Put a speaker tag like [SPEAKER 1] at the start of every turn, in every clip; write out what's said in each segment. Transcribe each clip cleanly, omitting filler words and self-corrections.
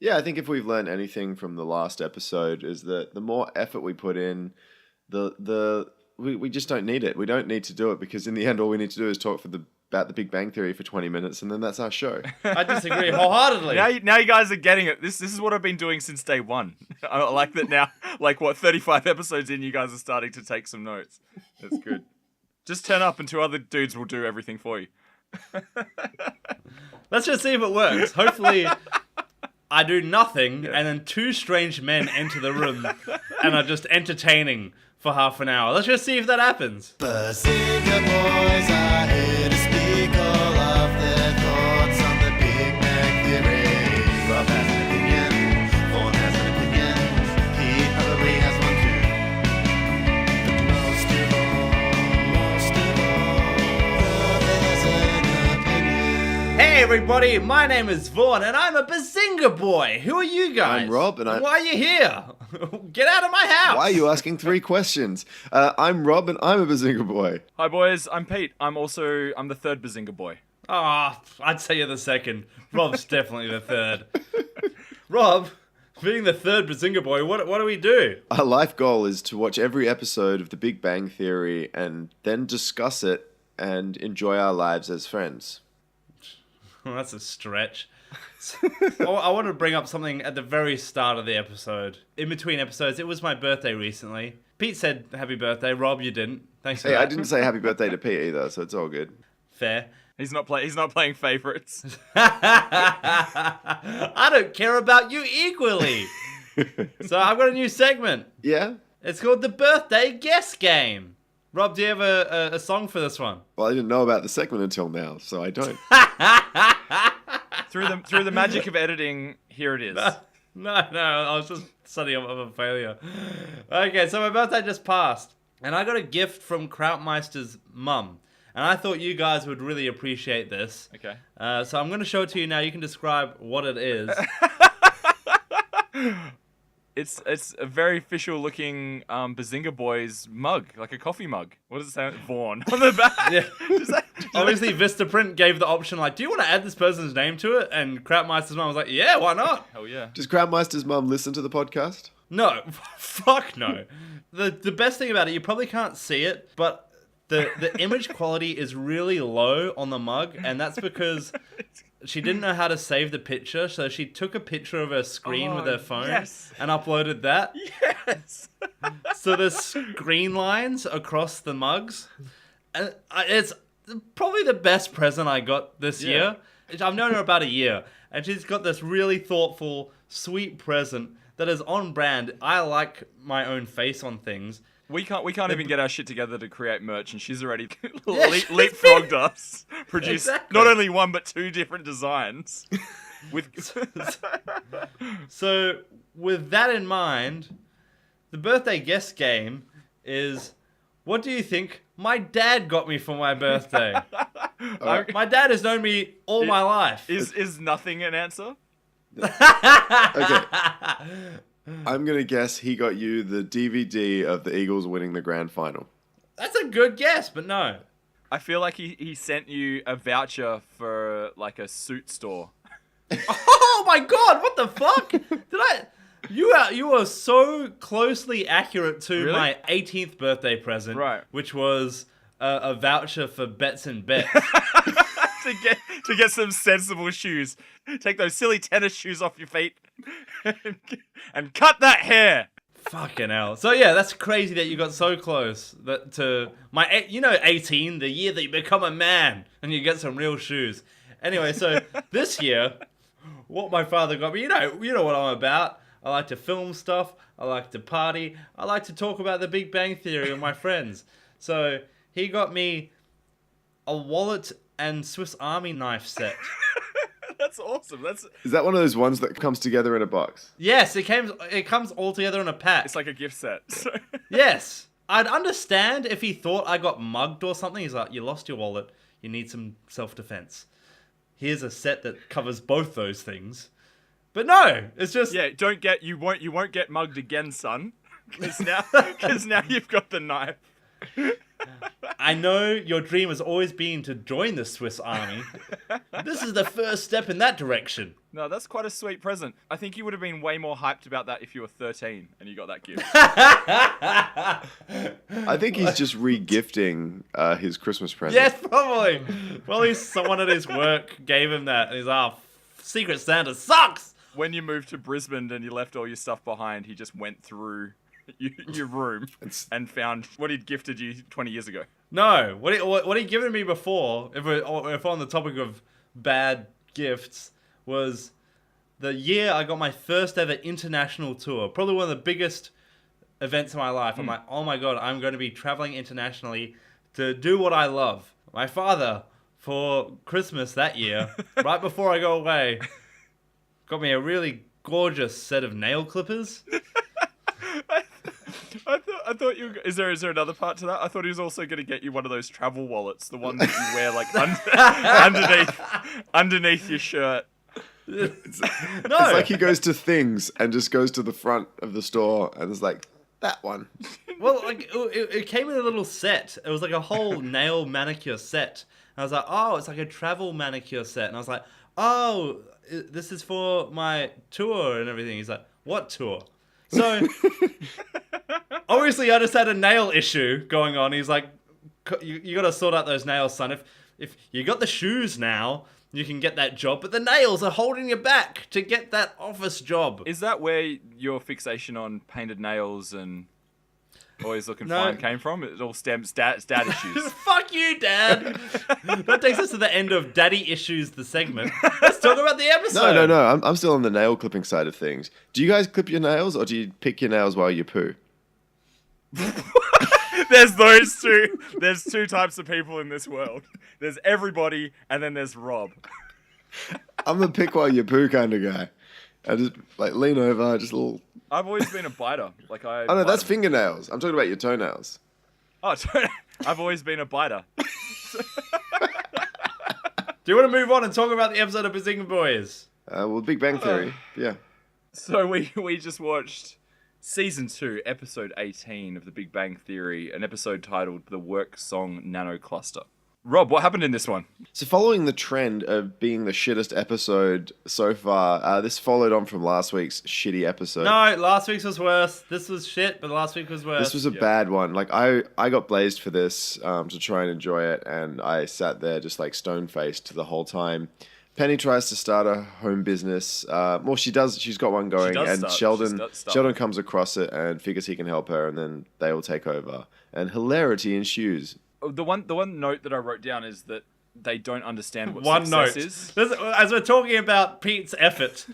[SPEAKER 1] Yeah, I think if we've learned anything from the last episode is that the more effort we put in, we just don't need it. We don't need to do it because in the end, all we need to do is talk about the Big Bang Theory for 20 minutes, and then that's our show.
[SPEAKER 2] I disagree wholeheartedly.
[SPEAKER 3] Now you guys are getting it. This is what I've been doing since day one. I like that now. 35 episodes in, you guys are starting to take some notes. That's good. Just turn up and two other dudes will do everything for you.
[SPEAKER 2] Let's just see if it works. Hopefully, I do nothing, and then two strange men enter the room and are just entertaining for half an hour. Let's just see if that happens.
[SPEAKER 4] Bazinga boys are here to speak all of their thoughts on the Big Bang Theory. Rob has an opinion, Vorn has an opinion, Pete probably has one too. But most of all, there's an opinion.
[SPEAKER 2] Hey everybody, my name is Vorn and I'm a Bazinga boy. Who are you guys?
[SPEAKER 1] I'm Rob and
[SPEAKER 2] why are you here? Get out of my house.
[SPEAKER 1] Why are you asking 3 questions? I'm Rob and I'm a Bazinga boy.
[SPEAKER 3] Hi boys, I'm Pete. I'm the third Bazinga boy.
[SPEAKER 2] I'd say you're the second. Rob's definitely the third. Rob, being the third Bazinga boy, what do we do?
[SPEAKER 1] Our life goal is to watch every episode of The Big Bang Theory and then discuss it and enjoy our lives as friends.
[SPEAKER 2] Well, that's a stretch. I want to bring up something at the very start of the episode. In between episodes, it was my birthday recently. Pete said happy birthday. Rob, you didn't. Thanks for that.
[SPEAKER 1] I didn't say happy birthday to Pete either, so it's all good.
[SPEAKER 2] Fair.
[SPEAKER 3] He's not playing favorites.
[SPEAKER 2] I don't care about you equally. So I've got a new segment.
[SPEAKER 1] Yeah?
[SPEAKER 2] It's called the Birthday Guess Game. Rob, do you have a song for this one?
[SPEAKER 1] Well, I didn't know about the segment until now, so I don't.
[SPEAKER 3] Through the magic of editing, here it is.
[SPEAKER 2] No, I was just setting up a failure. Okay, so my birthday just passed, and I got a gift from Krautmeister's mum, and I thought you guys would really appreciate this.
[SPEAKER 3] Okay.
[SPEAKER 2] So I'm going to show it to you now. You can describe what it is.
[SPEAKER 3] It's a very official looking Bazinga Boys mug, like a coffee mug. What does it say? Vorn on the back.
[SPEAKER 2] Yeah. Obviously, Vistaprint gave the option, like, do you want to add this person's name to it? And Krautmeister's mum was like, yeah, why not?
[SPEAKER 3] Hell yeah.
[SPEAKER 1] Does Krautmeister's mum listen to the podcast?
[SPEAKER 2] No, fuck no. The best thing about it, you probably can't see it, but the image quality is really low on the mug, and that's because she didn't know how to save the picture, so she took a picture of her screen with her phone and uploaded that.
[SPEAKER 3] Yes.
[SPEAKER 2] So there's screen lines across the mugs, and it's probably the best present I got this year. I've known her about a year, and she's got this really thoughtful, sweet present that is on brand. I like my own face on things.
[SPEAKER 3] We can't even get our shit together to create merch, and she's already leapfrogged us. Produced not only one but 2 different designs.
[SPEAKER 2] So with that in mind, the birthday guess game is, what do you think my dad got me for my birthday? My dad has known me all my life.
[SPEAKER 3] Is nothing an answer?
[SPEAKER 1] Okay. I'm going to guess he got you the DVD of the Eagles winning the grand final.
[SPEAKER 2] That's a good guess, but no.
[SPEAKER 3] I feel like he sent you a voucher for like a suit store.
[SPEAKER 2] Oh my god, what the fuck? You are so closely accurate to my 18th birthday present,
[SPEAKER 3] right? Which
[SPEAKER 2] was a voucher for Bets and Bets.
[SPEAKER 3] to get some sensible shoes. Take those silly tennis shoes off your feet and cut that hair.
[SPEAKER 2] Fucking hell. So yeah, that's crazy that you got so close to my 18, the year that you become a man and you get some real shoes. Anyway, so this year, what my father got me, you know what I'm about. I like to film stuff. I like to party. I like to talk about the Big Bang Theory with my friends. So he got me a wallet and Swiss Army knife set.
[SPEAKER 3] That's awesome.
[SPEAKER 1] Is that one of those ones that comes together in a box?
[SPEAKER 2] Yes, it comes all together in a pack.
[SPEAKER 3] It's like a gift set.
[SPEAKER 2] Yes. I'd understand if he thought I got mugged or something. He's like, you lost your wallet. You need some self-defense. Here's a set that covers both those things. But no, it's just...
[SPEAKER 3] Yeah, you won't get mugged again, son. Because now you've got the knife.
[SPEAKER 2] I know your dream has always been to join the Swiss Army. This is the first step in that direction.
[SPEAKER 3] No, that's quite a sweet present. I think you would have been way more hyped about that if you were 13 and you got that gift.
[SPEAKER 1] I think he's just re-gifting his Christmas present.
[SPEAKER 2] Yes, probably. Probably someone at his work gave him that. And he's Secret Santa sucks.
[SPEAKER 3] When you moved to Brisbane and you left all your stuff behind, he just went through your room and found what he'd gifted you 20 years ago.
[SPEAKER 2] No, what he'd given me before, if we're on the topic of bad gifts, was the year I got my first ever international tour. Probably one of the biggest events of my life. I'm like, oh my God, I'm going to be traveling internationally to do what I love. My father, for Christmas that year, right before I go away, got me a really gorgeous set of nail clippers.
[SPEAKER 3] I thought you. Is there another part to that? I thought he was also going to get you one of those travel wallets, the one that you wear like underneath your shirt.
[SPEAKER 1] It's like he goes to things and just goes to the front of the store and is like, that one.
[SPEAKER 2] Well, like it came in a little set. It was like a whole nail manicure set. And I was like, oh, it's like a travel manicure set. And I was like, oh, this is for my tour and everything. He's like, what tour? So, obviously, I just had a nail issue going on. He's like, you got to sort out those nails, son. If you got the shoes now, you can get that job. But the nails are holding you back to get that office job.
[SPEAKER 3] Is that where your fixation on painted nails and always looking fine came from? It all stems dad issues.
[SPEAKER 2] Fuck you, Dad. That takes us to the end of Daddy Issues, the segment. Let's talk about the episode.
[SPEAKER 1] No. I'm still on the nail clipping side of things. Do you guys clip your nails or do you pick your nails while you poo?
[SPEAKER 3] There's those two. There's two types of people in this world. There's everybody, and then there's Rob.
[SPEAKER 1] I'm a pick while you poo kind of guy. I just like lean over, just a little.
[SPEAKER 3] I've always been a biter.
[SPEAKER 1] Oh no, that's fingernails. I'm talking about your toenails.
[SPEAKER 3] Oh, sorry. I've always been a biter.
[SPEAKER 2] Do you want to move on and talk about the episode of Bazinga Boys?
[SPEAKER 1] Well, Big Bang Theory. Yeah.
[SPEAKER 3] So we just watched Season 2, Episode 18 of The Big Bang Theory, an episode titled The Work Song Nano Cluster. Rob, what happened in this one?
[SPEAKER 1] So following the trend of being the shittest episode so far, this followed on from last week's shitty episode.
[SPEAKER 2] No, last week's was worse. This was shit, but last week was worse.
[SPEAKER 1] This was a bad one. Like, I got blazed for this to try and enjoy it, and I sat there just like stone-faced the whole time. Penny tries to start a home business. Well, she does. She's got one going, and Sheldon comes across it and figures he can help her, and then they all take over, and hilarity ensues.
[SPEAKER 3] The one note that I wrote down is that they don't understand what success is.
[SPEAKER 2] As we're talking about Pete's effort,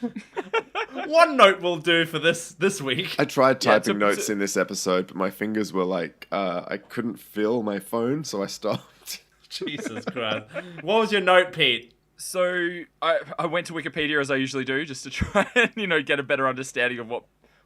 [SPEAKER 2] one note will do for this week.
[SPEAKER 1] I tried typing notes in this episode, but my fingers were like, I couldn't feel my phone, so I stopped.
[SPEAKER 2] Jesus Christ. What was your note, Pete?
[SPEAKER 3] So I went to Wikipedia as I usually do, just to try and get a better understanding of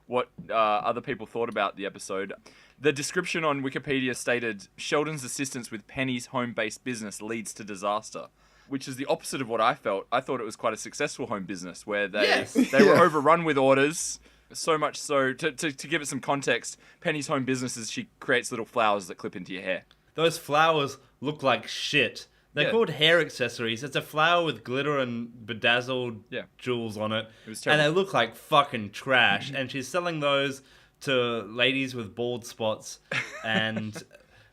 [SPEAKER 3] what other people thought about the episode. The description on Wikipedia stated, Sheldon's assistance with Penny's home-based business leads to disaster, which is the opposite of what I felt. I thought it was quite a successful home business where they were overrun with orders. So much so, to give it some context, Penny's home business is she creates little flowers that clip into your hair.
[SPEAKER 2] Those flowers look like shit. They're called hair accessories. It's a flower with glitter and bedazzled jewels on it.
[SPEAKER 3] It was terrible.
[SPEAKER 2] And they look like fucking trash. And she's selling those to ladies with bald spots. And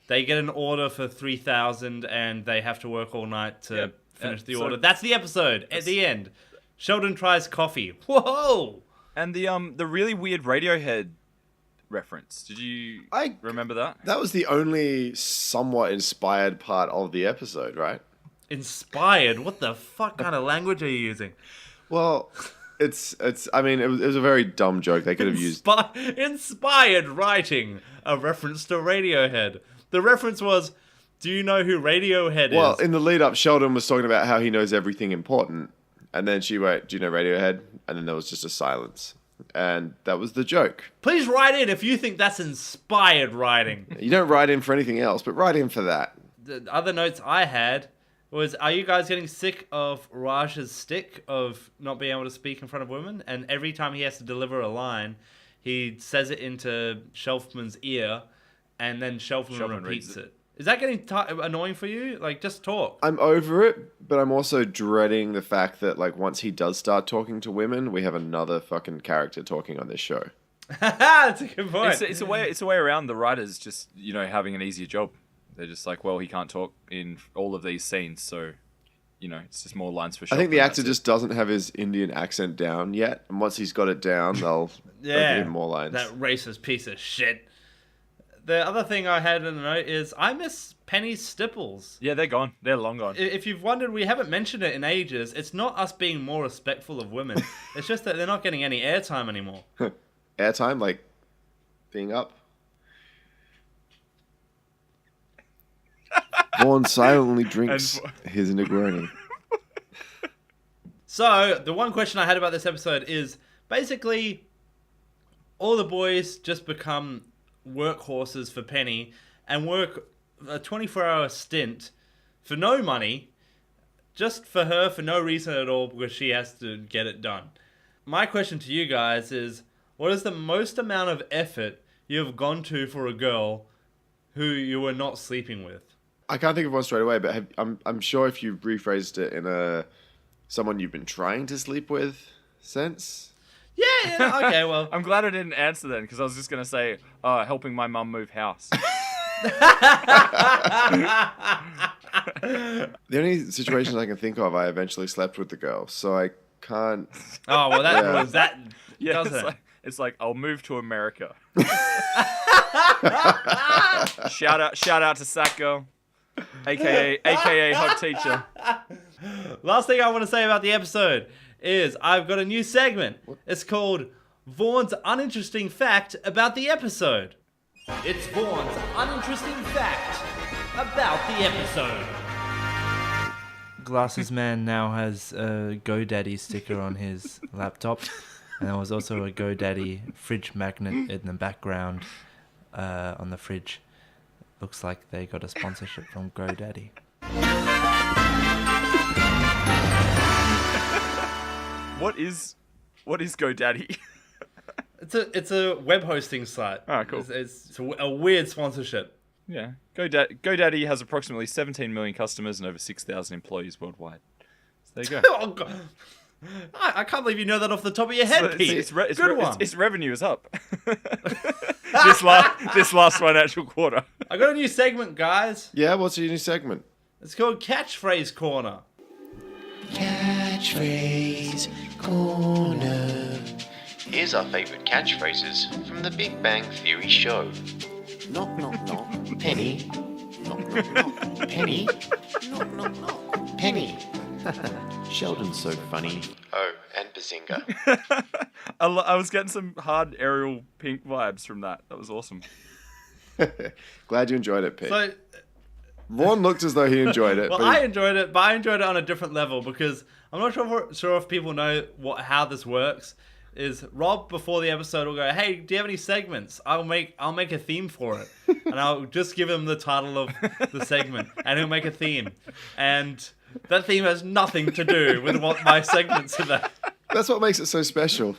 [SPEAKER 2] they get an order for $3,000 and they have to work all night to finish the order. That's the episode. At the end. Sheldon tries coffee. Whoa!
[SPEAKER 3] And the really weird Radiohead reference. Did you remember that?
[SPEAKER 1] That was the only somewhat inspired part of the episode, right?
[SPEAKER 2] Inspired? What the fuck kind of language are you using?
[SPEAKER 1] Well, it's. I mean, it was a very dumb joke. They could have used
[SPEAKER 2] inspired writing, a reference to Radiohead. The reference was, do you know who Radiohead is?
[SPEAKER 1] Well, in the lead up, Sheldon was talking about how he knows everything important, and then she went, "Do you know Radiohead?" And then there was just a silence. And that was the joke.
[SPEAKER 2] Please write in if you think that's inspired writing.
[SPEAKER 1] You don't write in for anything else, but write in for that.
[SPEAKER 2] The other notes I had was, are you guys getting sick of Raj's stick of not being able to speak in front of women? And every time he has to deliver a line, he says it into Shelfman's ear, and then Shelfman repeats it. Is that getting annoying for you? Like, just talk.
[SPEAKER 1] I'm over it, but I'm also dreading the fact that, like, once he does start talking to women, we have another fucking character talking on this show.
[SPEAKER 2] That's a good point.
[SPEAKER 3] It's a way around the writers just, having an easier job. They're just like, well, he can't talk in all of these scenes, so, it's just more lines for
[SPEAKER 1] I
[SPEAKER 3] Sheldon.
[SPEAKER 1] think the actor just doesn't have his Indian accent down yet, and once he's got it down, they'll give him more lines.
[SPEAKER 2] That racist piece of shit. The other thing I had in the note is I miss Penny's stipples.
[SPEAKER 3] Yeah, they're gone. They're long gone.
[SPEAKER 2] If you've wondered, we haven't mentioned it in ages. It's not us being more respectful of women. It's just that they're not getting any airtime anymore.
[SPEAKER 1] Airtime, like being up. Vorn silently drinks his Negroni.
[SPEAKER 2] So, the one question I had about this episode is basically all the boys just become workhorses for Penny and work a 24-hour stint for no money, just for her, for no reason at all, because she has to get it done. My question to you guys is, what is the most amount of effort you have gone to for a girl who you were not sleeping with?
[SPEAKER 1] I can't think of one straight away, but I'm sure if you rephrased it in a someone you've been trying to sleep with sense.
[SPEAKER 2] Yeah, okay, well.
[SPEAKER 3] I'm glad I didn't answer then, because I was just going to say, helping my mum move house.
[SPEAKER 1] The only situations I can think of, I eventually slept with the girl, so I can't.
[SPEAKER 2] Oh, well, that was that.
[SPEAKER 3] Yeah,
[SPEAKER 2] Doesn't
[SPEAKER 3] it's like I'll move to America. Shout out to Sack Girl, aka Hot Teacher.
[SPEAKER 2] Last thing I want to say about the episode is I've got a new segment. It's called Vorn's Uninteresting Fact About the Episode. It's Vorn's Uninteresting Fact About the Episode. Glasses Man now has a GoDaddy sticker on his laptop. And there was also a GoDaddy fridge magnet in the background on the fridge. Looks like they got a sponsorship from GoDaddy.
[SPEAKER 3] What is GoDaddy?
[SPEAKER 2] It's a web hosting site.
[SPEAKER 3] Ah, cool.
[SPEAKER 2] It's a weird sponsorship.
[SPEAKER 3] Yeah, GoDaddy has approximately 17 million customers and over 6,000 employees worldwide. So there you go.
[SPEAKER 2] Oh, God. I can't believe you know that off the top of your head, Pete. Good one.
[SPEAKER 3] Its revenue is up. this last financial quarter.
[SPEAKER 2] I got a new segment, guys.
[SPEAKER 1] Yeah, what's your new segment?
[SPEAKER 2] It's called Catchphrase Corner.
[SPEAKER 4] Catchphrase Corner. Here's our favourite catchphrases from the Big Bang Theory show. Knock, knock, knock. Penny. Knock, knock, knock. Penny. Knock, knock, knock. Penny. Sheldon's so funny. Oh, and Bazinga.
[SPEAKER 3] I was getting some hard Ariel Pink vibes from that. That was awesome.
[SPEAKER 1] Glad you enjoyed it, Pete.
[SPEAKER 2] So,
[SPEAKER 1] Vorn looked as though he enjoyed it.
[SPEAKER 2] well, I enjoyed it, but I enjoyed it on a different level because I'm not sure if people know how this works. Is Rob before the episode will go, hey, do you have any segments? I'll make a theme for it, and I'll just give him the title of the segment, and he'll make a theme, and that theme has nothing to do with what my segment's about.
[SPEAKER 1] That's what makes it so special.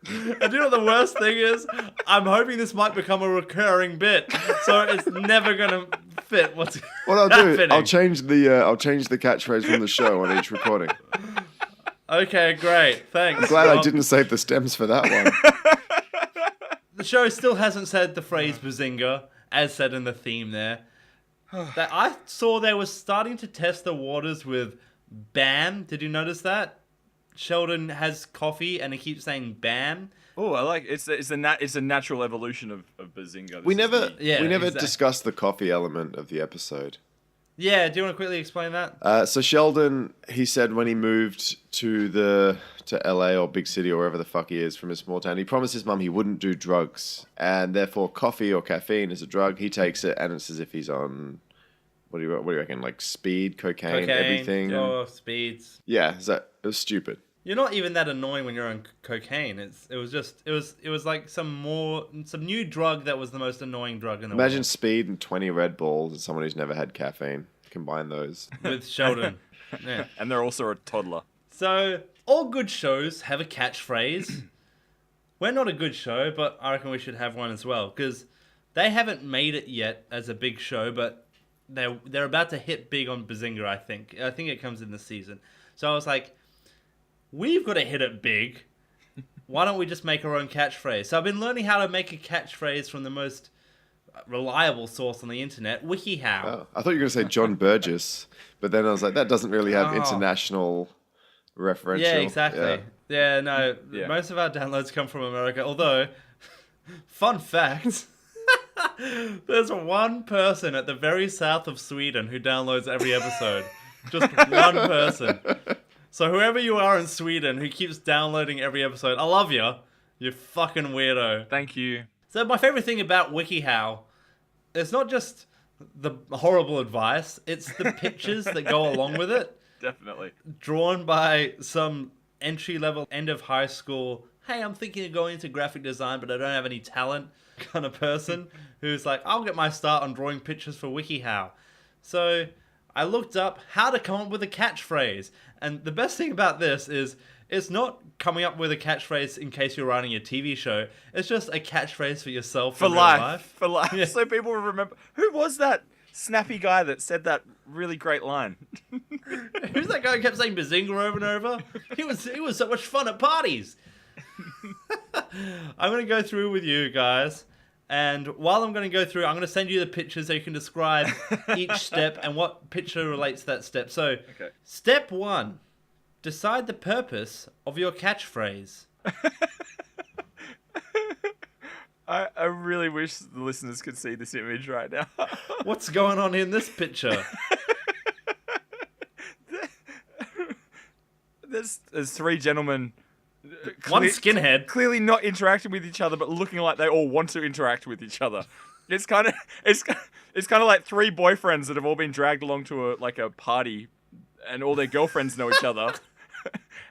[SPEAKER 2] And do you know what the worst thing is? I'm hoping this might become a recurring bit, so it's never gonna fit what's
[SPEAKER 1] What I'll do,
[SPEAKER 2] happening.
[SPEAKER 1] I'll change the catchphrase from the show on each recording.
[SPEAKER 2] Okay, great. Thanks.
[SPEAKER 1] I'm glad I
[SPEAKER 2] Rob.
[SPEAKER 1] didn't save the stems for that one.
[SPEAKER 2] The show still hasn't said the phrase Bazinga, as said in the theme there. That I saw they were starting to test the waters with BAM. Did you notice that? Sheldon has coffee and he keeps saying BAM.
[SPEAKER 3] Oh, I like it's a natural evolution of Bazinga.
[SPEAKER 1] We never
[SPEAKER 2] exactly.
[SPEAKER 1] discussed the coffee element of the episode.
[SPEAKER 2] Yeah, do you want to quickly explain that?
[SPEAKER 1] So Sheldon, he said when he moved to LA or big city or wherever the fuck he is from his small town, he promised his mum he wouldn't do drugs, and therefore coffee or caffeine is a drug. He takes it, and it's as if he's on what do you reckon, like speed, cocaine, everything.
[SPEAKER 2] Oh, speeds.
[SPEAKER 1] Yeah, it was stupid.
[SPEAKER 2] You're not even that annoying when you're on cocaine. It was like some new drug that was the most annoying drug in the
[SPEAKER 1] Imagine
[SPEAKER 2] world.
[SPEAKER 1] speed and 20 Red Bulls and someone who's never had caffeine. Combine those.
[SPEAKER 2] With Sheldon. Yeah.
[SPEAKER 3] And they're also a toddler.
[SPEAKER 2] So, all good shows have a catchphrase. We're not a good show, but I reckon we should have one as well. Because they haven't made it yet as a big show, but they're about to hit big on Bazinga. I think it comes in this season. So I was like, we've got to hit it big. Why don't we just make our own catchphrase? So I've been learning how to make a catchphrase from the most reliable source on the internet, WikiHow.
[SPEAKER 1] Oh, I thought you were going to say John Burgess, but then I was like, that doesn't really have international referential.
[SPEAKER 2] Yeah, exactly. Yeah, no,
[SPEAKER 3] Yeah.
[SPEAKER 2] most of our downloads come from America. Although, fun fact, there's one person at the very south of Sweden who downloads every episode. Just one person. So whoever you are in Sweden who keeps downloading every episode, I love you. You fucking weirdo.
[SPEAKER 3] Thank you.
[SPEAKER 2] So my favorite thing about WikiHow, it's not just the horrible advice, it's the pictures that go along with it.
[SPEAKER 3] Definitely.
[SPEAKER 2] Drawn by some entry-level, end of high school, hey, I'm thinking of going into graphic design, but I don't have any talent kind of person who's like, I'll get my start on drawing pictures for WikiHow. So I looked up how to come up with a catchphrase. And the best thing about this is it's not coming up with a catchphrase in case you're writing a TV show. It's just a catchphrase for yourself
[SPEAKER 3] For
[SPEAKER 2] in real
[SPEAKER 3] life. For life.
[SPEAKER 2] Yeah.
[SPEAKER 3] So people will remember. Who was that snappy guy that said that really great line?
[SPEAKER 2] Who's that guy who kept saying Bazinga over and over? He was so much fun at parties. I'm going to go through with you guys. And while I'm going to go through, I'm going to send you the pictures so you can describe each step and what picture relates to that step. So,
[SPEAKER 3] Okay.
[SPEAKER 2] Step 1. Decide the purpose of your catchphrase.
[SPEAKER 3] I really wish the listeners could see this image right now.
[SPEAKER 2] What's going on in this picture?
[SPEAKER 3] There's three gentlemen.
[SPEAKER 2] One skinhead.
[SPEAKER 3] Clearly not interacting with each other, but looking like they all want to interact with each other. It's kind of like three boyfriends that have all been dragged along to a party, and all their girlfriends know each other,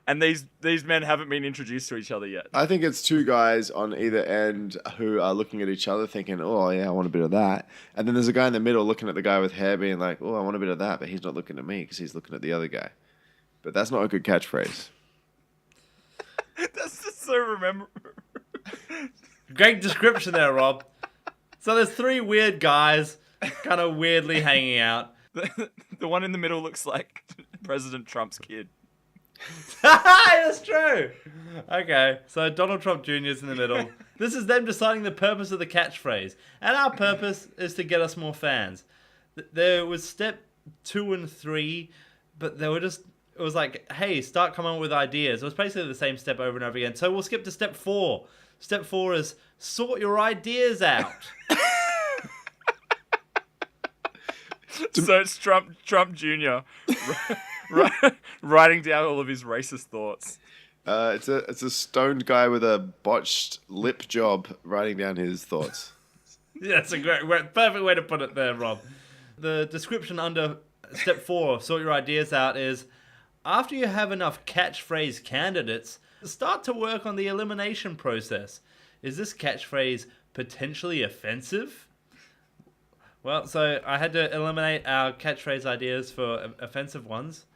[SPEAKER 3] and these men haven't been introduced to each other yet.
[SPEAKER 1] I think it's two guys on either end who are looking at each other thinking, oh, yeah, I want a bit of that. And then there's a guy in the middle looking at the guy with hair being like, oh, I want a bit of that. But he's not looking at me because he's looking at the other guy. But that's not a good catchphrase.
[SPEAKER 3] That's just so remember.
[SPEAKER 2] Great description there, Rob. So there's three weird guys kind of weirdly hanging out.
[SPEAKER 3] The one in the middle looks like President Trump's kid.
[SPEAKER 2] That's true. Okay, so Donald Trump Jr. is in the middle. This is them deciding the purpose of the catchphrase. And our purpose is to get us more fans. There was step 2 and 3, but they were just... It was like, hey, start coming up with ideas. It was basically the same step over and over again. So we'll skip to step 4. Step 4 is sort your ideas out.
[SPEAKER 3] So it's Trump Jr. Writing down all of his racist thoughts.
[SPEAKER 1] It's a stoned guy with a botched lip job writing down his thoughts.
[SPEAKER 2] Yeah, that's a perfect way to put it there, Rob. The description under step 4, sort your ideas out, is after you have enough catchphrase candidates, start to work on the elimination process. Is this catchphrase potentially offensive? Well, so I had to eliminate our catchphrase ideas for offensive ones.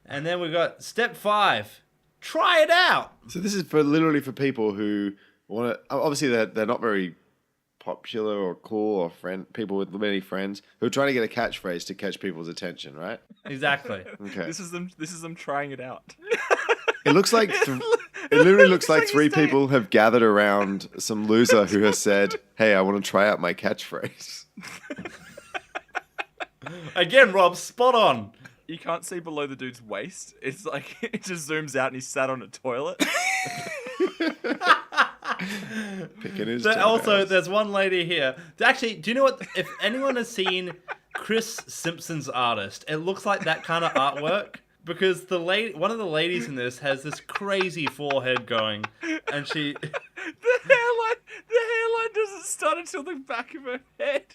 [SPEAKER 2] And then we got step 5, try it out.
[SPEAKER 1] So this is literally for people who want to... Obviously, they're not very popular or cool or people with many friends who are trying to get a catchphrase to catch people's attention, right?
[SPEAKER 2] Exactly.
[SPEAKER 1] Okay.
[SPEAKER 3] This is them trying it out.
[SPEAKER 1] It looks like... It literally looks like 3 people have gathered around some loser who has said, hey, I want to try out my catchphrase.
[SPEAKER 2] Again, Rob, spot on.
[SPEAKER 3] You can't see below the dude's waist. It's like it just zooms out and he's sat on a toilet.
[SPEAKER 1] Picking his
[SPEAKER 2] Also,
[SPEAKER 1] toenails.
[SPEAKER 2] there's one lady here. Actually, do you know what? If anyone has seen Chris Simpson's Artist, it looks like that kind of artwork. Because one of the ladies in this has this crazy forehead going, and she...
[SPEAKER 3] The hairline doesn't start until the back of her head.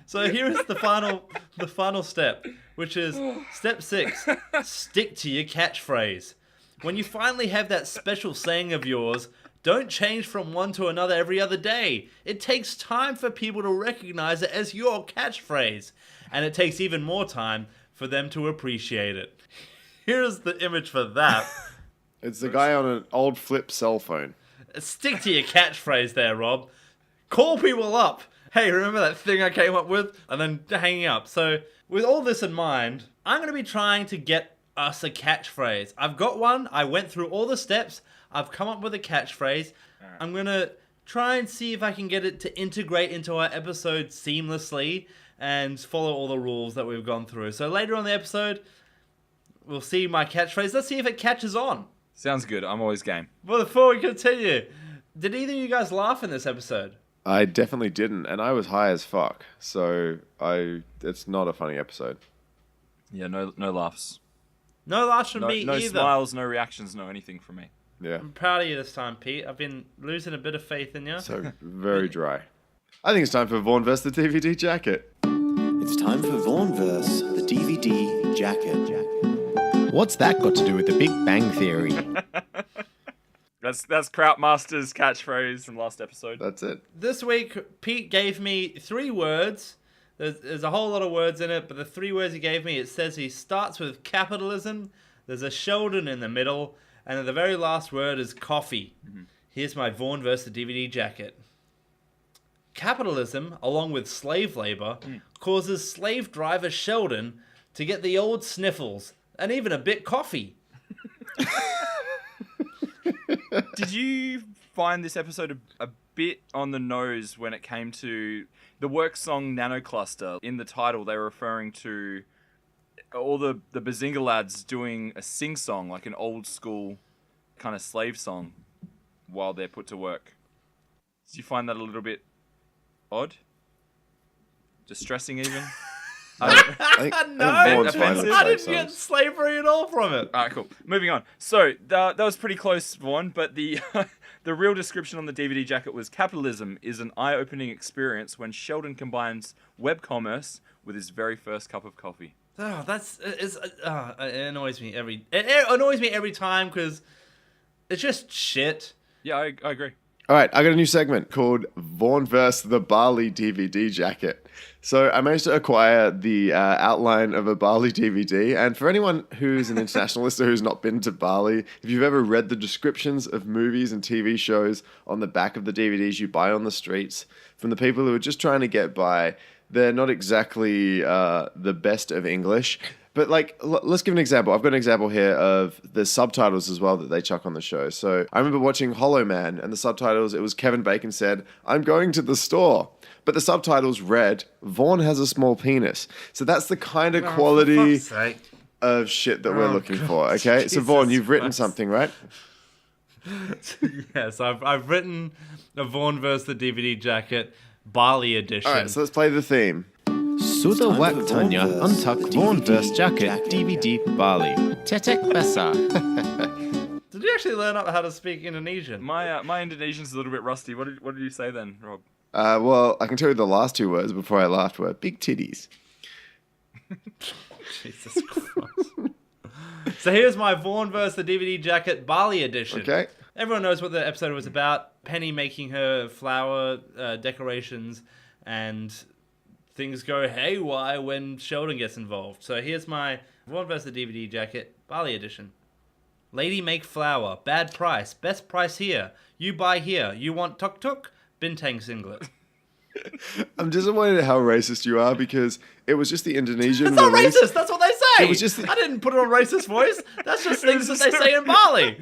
[SPEAKER 2] So here is the final step, which is step 6, stick to your catchphrase. When you finally have that special saying of yours, don't change from one to another every other day. It takes time for people to recognize it as your catchphrase, and it takes even more time for them to appreciate it. Here's the image for that.
[SPEAKER 1] It's the guy on an old flip cell phone.
[SPEAKER 2] Stick to your catchphrase there, Rob. Call people up. hey, remember that thing I came up with? And then hanging up. So with all this in mind, I'm going to be trying to get us a catchphrase. I've got one. I went through all the steps. I've come up with a catchphrase. I'm going to try and see if I can get it to integrate into our episode seamlessly and follow all the rules that we've gone through. So later on in the episode, we'll see my catchphrase. Let's see if it catches on.
[SPEAKER 3] Sounds good. I'm always game.
[SPEAKER 2] But before we continue, did either of you guys laugh in this episode?
[SPEAKER 1] I definitely didn't, and I was high as fuck. So it's not a funny episode.
[SPEAKER 3] Yeah, no laughs.
[SPEAKER 2] No laughs from
[SPEAKER 3] No,
[SPEAKER 2] me
[SPEAKER 3] no
[SPEAKER 2] either.
[SPEAKER 3] smiles, no reactions, no anything from me.
[SPEAKER 1] Yeah.
[SPEAKER 2] I'm proud of you this time, Pete. I've been losing a bit of faith in you.
[SPEAKER 1] So very dry. I think it's time for Vorn vs. the DVD jacket.
[SPEAKER 4] It's time for Vornverse, the DVD jacket. What's that got to do with the Big Bang Theory?
[SPEAKER 3] That's Krautmaster's catchphrase from last episode.
[SPEAKER 1] That's it.
[SPEAKER 2] This week, Pete gave me 3 words. There's a whole lot of words in it, but the 3 words he gave me, it says he starts with capitalism, there's a Sheldon in the middle, and then the very last word is coffee. Here's my Vorn vs. the DVD jacket. Capitalism, along with slave labor, causes slave driver Sheldon to get the old sniffles, and even a bit coffee.
[SPEAKER 3] Did you find this episode a bit on the nose when it came to the work song Nanocluster? In the title, they were referring to all the Bazinga lads doing a sing-song, like an old school kind of slave song, while they're put to work. Did you find that a little bit odd? Distressing even?
[SPEAKER 1] I think
[SPEAKER 2] No,
[SPEAKER 1] Vorn's fine with
[SPEAKER 2] I
[SPEAKER 1] slave
[SPEAKER 2] didn't get
[SPEAKER 1] songs.
[SPEAKER 2] slavery at all from it.
[SPEAKER 3] Alright, cool. Moving on. So, that was pretty close, Vorn, but the the real description on the DVD jacket was capitalism is an eye-opening experience when Sheldon combines web commerce with his very first cup of coffee.
[SPEAKER 2] Oh, it annoys me it annoys me every time because it's just shit.
[SPEAKER 3] Yeah, I agree.
[SPEAKER 1] All right, I got a new segment called Vorn vs. the Bali DVD jacket. So I managed to acquire the outline of a Bali DVD. And for anyone who's an international listener who's not been to Bali, if you've ever read the descriptions of movies and TV shows on the back of the DVDs you buy on the streets from the people who are just trying to get by, they're not exactly the best of English. But like, let's give an example. I've got an example here of the subtitles as well that they chuck on the show. So I remember watching Hollow Man, and the subtitles, it was Kevin Bacon said, "I'm going to the store." But the subtitles read, "Vorn has a small penis." So that's the kind of quality of shit that we're looking for, okay? So Vorn, you've written something, right?
[SPEAKER 2] Yes, I've written a Vorn vs. the DVD jacket Bali edition.
[SPEAKER 1] All right, so let's play the theme.
[SPEAKER 4] Suda wak tanya untuck Vornverse jacket DVD Bali. Tetek besa.
[SPEAKER 2] Did you actually learn how to speak Indonesian?
[SPEAKER 3] My Indonesian's a little bit rusty. What did you say then, Rob?
[SPEAKER 1] Well, I can tell you the last 2 words before I laughed were big titties.
[SPEAKER 2] Jesus Christ. So here's my Vorn vs. the DVD jacket Bali edition.
[SPEAKER 1] Okay.
[SPEAKER 2] Everyone knows what the episode was about. Penny making her flower decorations, and things go haywire when Sheldon gets involved. So here's my Vorn vs. the DVD jacket Bali edition. Lady make flower, bad price, best price here. You buy here. You want tuk-tuk? Bintang singlet.
[SPEAKER 1] I'm disappointed at how racist you are because it was just the Indonesian
[SPEAKER 2] It's not
[SPEAKER 1] release.
[SPEAKER 2] racist, that's what they say!
[SPEAKER 1] It was just
[SPEAKER 2] I didn't put it on racist voice. That's just things that they say in Bali.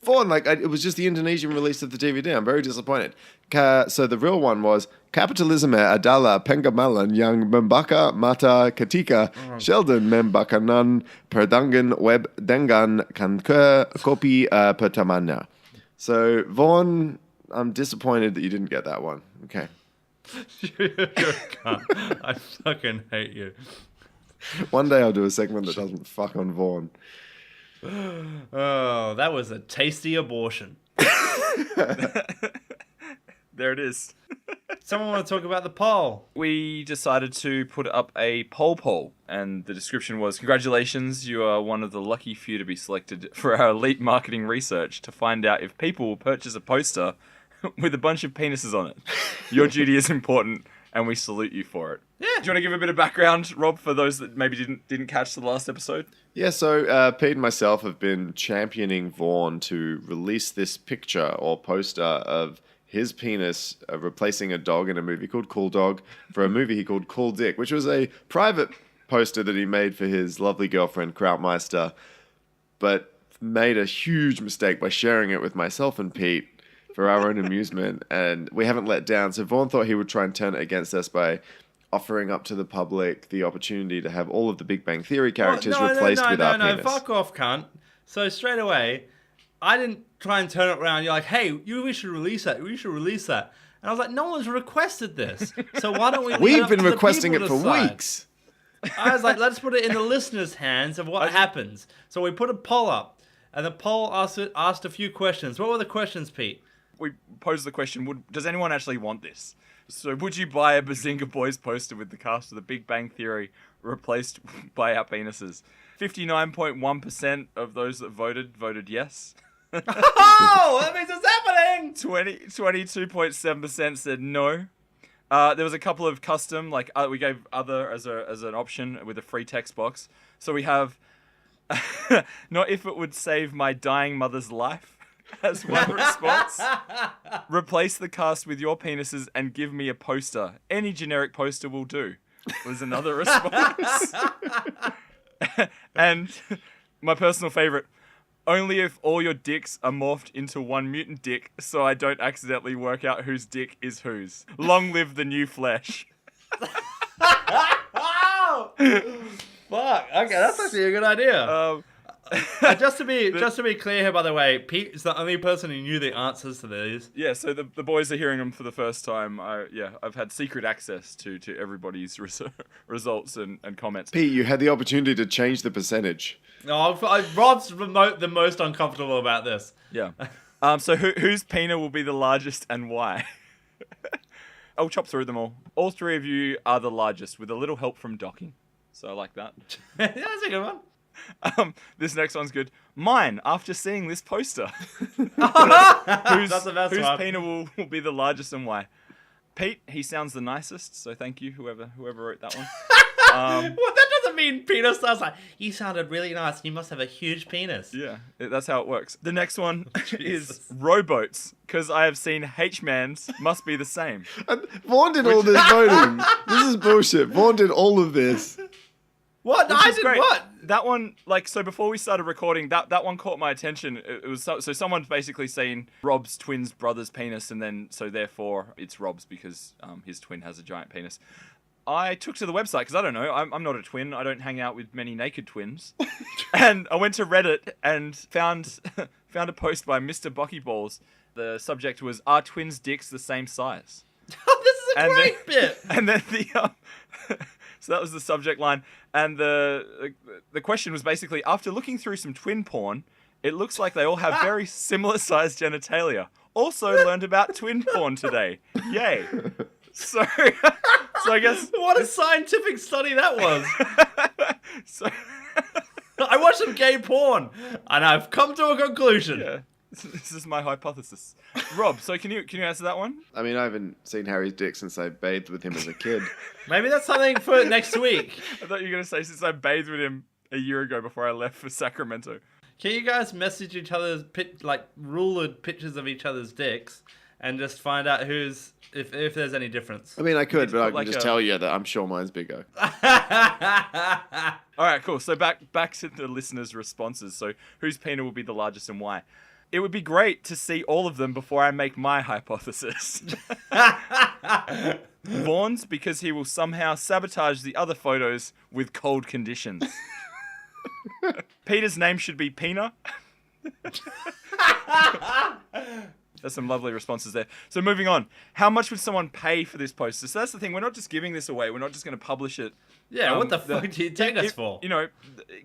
[SPEAKER 1] Vorn, it was just the Indonesian release of the DVD. I'm very disappointed. So the real one was Kapitalisme adalah penggamalan yang membakar mata ketika Sheldon membakanan perdagangan web dengan kanker kopi pertamanya. So Vorn, I'm disappointed that you didn't get that one. Okay.
[SPEAKER 2] You're a cunt. I fucking hate you.
[SPEAKER 1] One day I'll do a segment that doesn't fuck on Vorn.
[SPEAKER 2] Oh, that was a tasty abortion.
[SPEAKER 3] There it is.
[SPEAKER 2] Someone want to talk about the poll?
[SPEAKER 3] We decided to put up a poll, and the description was, "Congratulations, you are one of the lucky few to be selected for our elite marketing research to find out if people will purchase a poster with a bunch of penises on it. Your duty is important, and we salute you for it."
[SPEAKER 2] Yeah.
[SPEAKER 3] Do you want to give a bit of background, Rob, for those that maybe didn't catch the last episode?
[SPEAKER 1] Yeah, so Pete and myself have been championing Vorn to release this picture or poster of his penis replacing a dog in a movie called Cool Dog for a movie he called Cool Dick, which was a private poster that he made for his lovely girlfriend, Krautmeister, but made a huge mistake by sharing it with myself and Pete for our own amusement, and we haven't let down. So Vorn thought he would try and turn it against us by offering up to the public the opportunity to have all of the Big Bang Theory characters replaced with our penis.
[SPEAKER 2] Fuck off, cunt. So straight away, I didn't try and turn it around. You're like, hey, we should release that. We should release that. And I was like, no one's requested this. So why don't we leave
[SPEAKER 1] We've
[SPEAKER 2] up
[SPEAKER 1] been
[SPEAKER 2] to the
[SPEAKER 1] requesting it
[SPEAKER 2] people
[SPEAKER 1] for
[SPEAKER 2] to decide?
[SPEAKER 1] weeks.
[SPEAKER 2] I was like, let's put it in the listeners' hands of what happens. So we put a poll up, and the poll asked a few questions. What were the questions, Pete?
[SPEAKER 3] We posed the question, does anyone actually want this? So would you buy a Bazinga Boys poster with the cast of The Big Bang Theory replaced by our penises? 59.1% of those that voted yes.
[SPEAKER 2] Oh, that means it's happening!
[SPEAKER 3] 22.7% said no. There was a couple of custom, we gave other as an option with a free text box. So we have, not if it would save my dying mother's life, as one response. Replace the cast with your penises and give me a poster. Any generic poster will do, was another response. And my personal favorite, only if all your dicks are morphed into one mutant dick so I don't accidentally work out whose dick is whose. Long live the new flesh.
[SPEAKER 2] Oh! Fuck. Okay, that's actually a good idea. Just to be clear here, by the way, Pete is the only person who knew the answers to these.
[SPEAKER 3] Yeah, so the boys are hearing them for the first time. I've had secret access to everybody's results and comments.
[SPEAKER 1] Pete, you had the opportunity to change the percentage.
[SPEAKER 2] Rob's the most uncomfortable about this.
[SPEAKER 3] Yeah. So whose penis will be the largest and why? I'll chop through them all. All three of you are the largest, with a little help from docking. So I like that.
[SPEAKER 2] Yeah, that's a good one.
[SPEAKER 3] This next one's good. Mine, after seeing this poster.
[SPEAKER 2] That's the best
[SPEAKER 3] whose
[SPEAKER 2] one.
[SPEAKER 3] penis will be the largest and why? Pete, he sounds the nicest, so thank you, whoever wrote that one.
[SPEAKER 2] Well, that doesn't mean penis. Sounds like, you sounded really nice. You must have a huge penis.
[SPEAKER 3] Yeah, that's how it works. The next one is
[SPEAKER 2] Jesus.
[SPEAKER 3] rowboats, because I have seen H-mans must be the same.
[SPEAKER 1] Vorn did all this voting. This is bullshit. Vorn did all of this.
[SPEAKER 2] What?
[SPEAKER 3] Which
[SPEAKER 2] I
[SPEAKER 3] is
[SPEAKER 2] did
[SPEAKER 3] great.
[SPEAKER 2] what?
[SPEAKER 3] That one, so before we started recording, that one caught my attention. It was so someone's basically seen Rob's twin's brother's penis, and then so therefore it's Rob's because his twin has a giant penis. I took to the website because I don't know. I'm not a twin. I don't hang out with many naked twins, and I went to Reddit and found a post by Mr. Buckyballs. The subject was, "Are twins' dicks the same size?"
[SPEAKER 2] Oh, this is a
[SPEAKER 3] And
[SPEAKER 2] great bit.
[SPEAKER 3] And then so that was the subject line, and the question was basically, after looking through some twin porn, it looks like they all have very similar sized genitalia. Also learned about twin porn today. Yay! So I guess
[SPEAKER 2] What a scientific study that was.
[SPEAKER 3] so
[SPEAKER 2] I watched some gay porn, and I've come to a conclusion.
[SPEAKER 3] yeah, this is my hypothesis. Rob, so can you answer that one?
[SPEAKER 1] I mean, I haven't seen Harry's dick since I bathed with him as a kid.
[SPEAKER 2] Maybe that's something for next week.
[SPEAKER 3] I thought you were gonna say since I bathed with him a year ago before I left for Sacramento.
[SPEAKER 2] Can you guys message each other's rulered pictures of each other's dicks and just find out if there's any difference?
[SPEAKER 1] I mean, I could, but I can
[SPEAKER 3] like
[SPEAKER 1] just
[SPEAKER 3] a-
[SPEAKER 1] tell you that I'm sure mine's bigger.
[SPEAKER 3] All right, cool. So back to the listeners' responses. So whose penis will be the largest and why? It would be great to see all of them before I make my hypothesis. Vaughn's, because he will somehow sabotage the other photos with cold conditions. Peter's name should be Pina. There's some lovely responses there. So moving on. How much would someone pay for this poster? So that's the thing. We're not just giving this away. We're not just going to publish it.
[SPEAKER 2] Yeah, what the fuck do you take us for?
[SPEAKER 3] You know,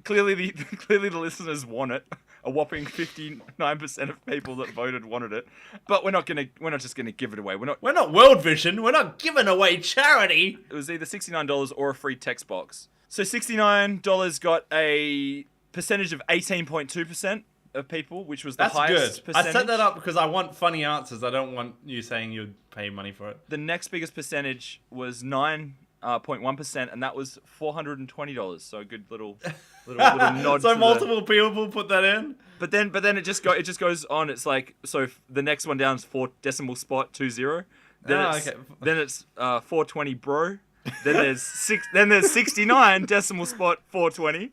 [SPEAKER 3] clearly the listeners want it. A whopping 59% of people that voted wanted it. But we're not just gonna give it away.
[SPEAKER 2] We're not World Vision. We're not giving away charity.
[SPEAKER 3] It was either $69 or a free text box. So $69 got a percentage of 18.2% of people, which was the
[SPEAKER 2] That's
[SPEAKER 3] highest
[SPEAKER 2] good.
[SPEAKER 3] percentage.
[SPEAKER 2] I set that up because I want funny answers. I don't want you saying you'd pay money for it.
[SPEAKER 3] The next biggest percentage was 9.1%, and that was $420. So a good little nod.
[SPEAKER 2] So
[SPEAKER 3] to
[SPEAKER 2] multiple people put that in?
[SPEAKER 3] But then it just goes on. It's like, so the next one down is 4 decimal spot 20. Then it's 420 bro. Then there's 69 decimal spot 420.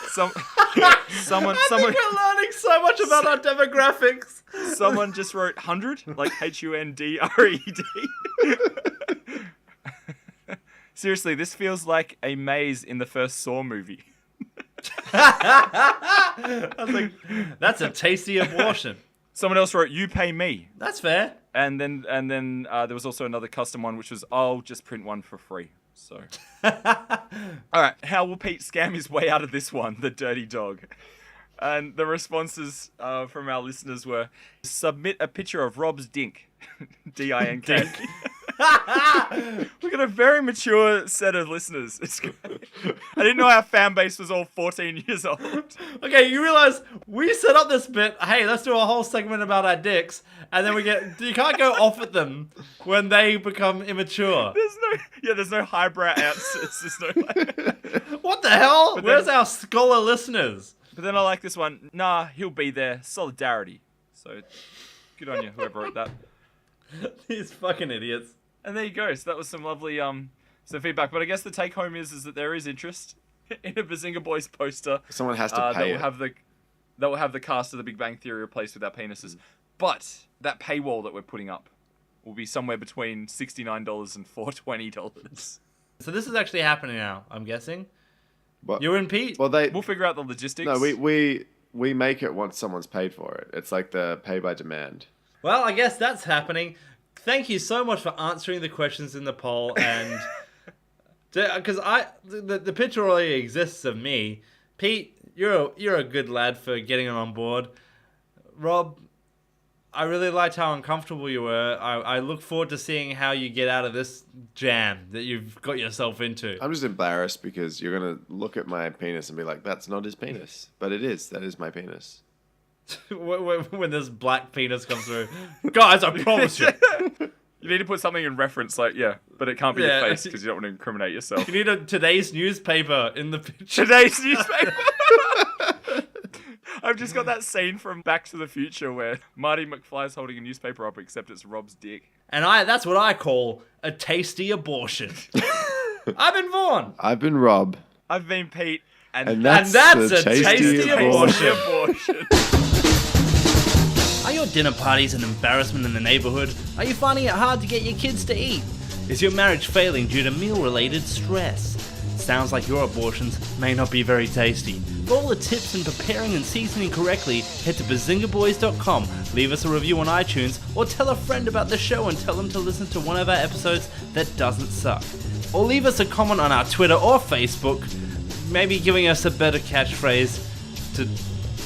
[SPEAKER 3] Someone
[SPEAKER 2] We're learning so much about our demographics.
[SPEAKER 3] someone just wrote 100, like HUNDRED. Seriously, this feels like a maze in the first Saw movie.
[SPEAKER 2] I was like, that's a tasty abortion.
[SPEAKER 3] Someone else wrote, "You pay me,"
[SPEAKER 2] That's fair.
[SPEAKER 3] and then there was also another custom one which was, "I'll just print one for free." So, all right, how will Pete scam his way out of this one? The dirty dog. And the responses from our listeners were, "Submit a picture of Rob's dink." D-I-N-K. We got a very mature set of listeners. It's great. I didn't know our fan base was all 14 years old.
[SPEAKER 2] Okay, you realize we set up this bit, hey, let's do a whole segment about our dicks, and then you can't go off at them when they become immature.
[SPEAKER 3] There's no highbrow answers. There's no
[SPEAKER 2] What the hell? Where's our scholar listeners?
[SPEAKER 3] But then I like this one. Nah, he'll be there. Solidarity. So, good on you, whoever wrote that.
[SPEAKER 2] These fucking idiots.
[SPEAKER 3] And there you go. So that was some lovely some feedback. But I guess the take home is that there is interest in a Bazinga Boys poster.
[SPEAKER 1] Someone has to pay it.
[SPEAKER 3] That will have the cast of The Big Bang Theory replaced with our penises. But that paywall that we're putting up will be somewhere between $69 and $420.
[SPEAKER 2] So this is actually happening now, I'm guessing.
[SPEAKER 1] What?
[SPEAKER 2] You and Pete?
[SPEAKER 1] Well,
[SPEAKER 3] We'll figure out the logistics.
[SPEAKER 1] No, we make it once someone's paid for it. It's like the pay by demand.
[SPEAKER 2] Well, I guess that's happening. Thank you so much for answering the questions in the poll, and because the picture already exists of me. Pete, you're a good lad for getting on board. Rob, I really liked how uncomfortable you were. I look forward to seeing how you get out of this jam that you've got yourself into.
[SPEAKER 1] I'm just embarrassed because you're gonna look at my penis and be like, "That's not his penis," but it is. That is my penis.
[SPEAKER 2] when this black penis comes through. Guys, I promise you.
[SPEAKER 3] You need to put something in reference, like, but it can't be your face because you don't want to incriminate yourself.
[SPEAKER 2] You need today's newspaper in the picture.
[SPEAKER 3] Today's newspaper. I've just got that scene from Back to the Future where Marty McFly's holding a newspaper up, except it's Rob's dick.
[SPEAKER 2] And that's what I call a tasty abortion. I've been Vorn.
[SPEAKER 1] I've been Rob.
[SPEAKER 3] I've been Pete.
[SPEAKER 1] And that's
[SPEAKER 2] a tasty
[SPEAKER 1] abortion.
[SPEAKER 3] abortion.
[SPEAKER 2] Are your dinner parties an embarrassment in the neighborhood? Are you finding it hard to get your kids to eat? Is your marriage failing due to meal-related stress? Sounds like your abortions may not be very tasty. For all the tips in preparing and seasoning correctly, head to bazingaboys.com, leave us a review on iTunes, or tell a friend about the show and tell them to listen to one of our episodes that doesn't suck. Or leave us a comment on our Twitter or Facebook, maybe giving us a better catchphrase to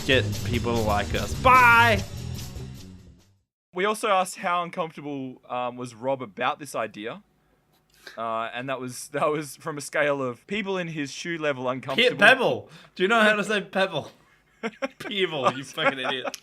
[SPEAKER 2] get people to like us. Bye!
[SPEAKER 3] We also asked how uncomfortable was Rob about this idea. And that was from a scale of people in his shoe level uncomfortable.
[SPEAKER 2] Pebble! Do you know how to say pebble? Peeble, you fucking idiot.